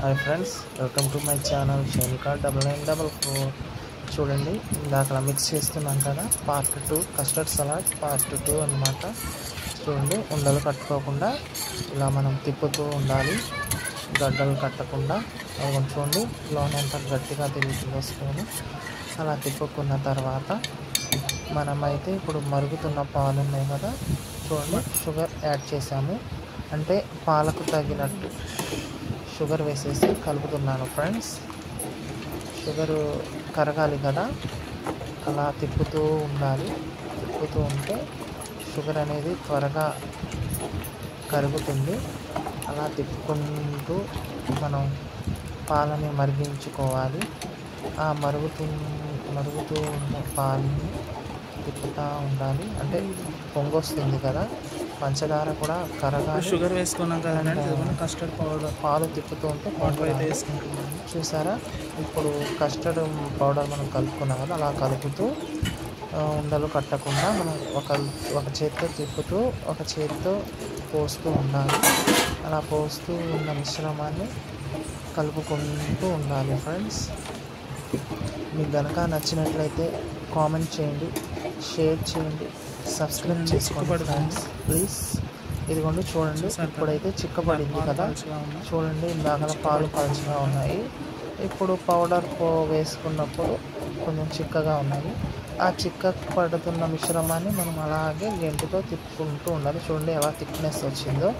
Hi friends, welcome to my channel Shainika 9944. చూడండి, ఇందాక mix చేస్తున్నాం కదా, పార్ట్ 2 కస్టర్డ్ సలాడ్ పార్ట్ 2 అన్నమాట. చూడండి, ఉండలు కట్టుకోకుండా ఇలా మనం తిప్పుతూ ఉండాలి, గడ్డలు కట్టకుండా. అది చూడండి, లోనంతా గట్టిగా తిరుగుతుందో స్పూను. అలా తిప్పుకున్న తర్వాత మనమైతే ఇప్పుడు మరుగుతున్న పాలు ఉన్నాయి కదా, చూడండి, షుగర్ యాడ్ చేసాము. అంటే పాలకు తగినట్టు షుగర్ వేసేసి కలుపుతున్నాను ఫ్రెండ్స్. షుగరు కరగాలి కదా, అలా తిప్పుతూ ఉండాలి. తిప్పుతూ ఉంటే షుగర్ అనేది త్వరగా కరుగుతుంది. అలా తిప్పుకుంటూ మనం పాలని మరిగించుకోవాలి. ఆ మరుగుతూ ఉన్న పాలని తిప్పుతూ ఉండాలి. అంటే పొంగొస్తుంది కదా, పంచదార కూడా కరగాలి. షుగర్ వేసుకున్నాం కదా, కస్టర్డ్ పౌడర్ పాలు తిప్పుతూ ఉంటే వాటర్ అయితే వేసుకుంటున్నాము. చూసారా, ఇప్పుడు కస్టర్డ్ పౌడర్ మనం కలుపుకున్నాం కదా, అలా కలుపుతూ ఉండలు కట్టకుండా మనం ఒక చేతితో తిప్పుతూ ఒక చేతితో పోస్తూ ఉండాలి. అలా పోస్తూ ఉన్న మిశ్రమాన్ని కలుపుకుంటూ ఉండాలి ఫ్రెండ్స్. మీకు కనుక నచ్చినట్లయితే కామెంట్ చేయండి, షేర్ చేయండి, సబ్స్క్రైబ్ చేసుకోండి ఫ్రెండ్స్ ప్లీజ్. ఇదిగోండి చూడండి, ఇప్పుడైతే చిక్కబడింది కదా, చూడండి, ఇందాక పాలు పలుచగా ఉన్నాయి. ఇప్పుడు పౌడర్ వేసుకున్నప్పుడు కొంచెం చిక్కగా ఉన్నాయి. ఆ చిక్క పడుతున్న మిశ్రమాన్ని మనం అలాగే గెంటుతో తిప్పుకుంటూ ఉండాలి. చూడండి ఎలా థిక్నెస్ వచ్చిందో,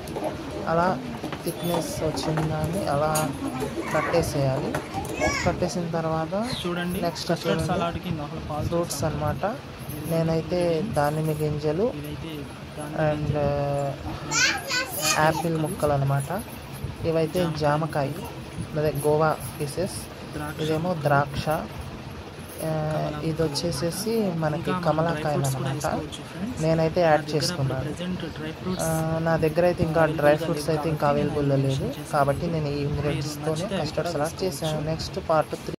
అలా థిక్నెస్ వచ్చిందని అలా కట్టేసేయాలి. కట్టేసిన తర్వాత చూడండి, నెక్స్ట్ ఫ్రూట్స్ అన్నమాట. నేనైతే దానిమ్మ గింజలు అండ్ యాపిల్ ముక్కలు అన్నమాట. ఇవైతే జామకాయ, అదే గోవా పీసెస్. ఇదేమో ద్రాక్ష, ఇది వచ్చేసేసి మనకి కమలాకాయలు అన్నమాట. నేనైతే యాడ్ చేసుకున్నాను. నా దగ్గర అయితే ఇంకా డ్రై ఫ్రూట్స్ అయితే ఇంకా అవైలబుల్లో లేదు, కాబట్టి నేను ఈ ఇంగ్రీడియంట్స్తోనే కస్టర్డ్ సలాడ్ చేశాను. Next part 3.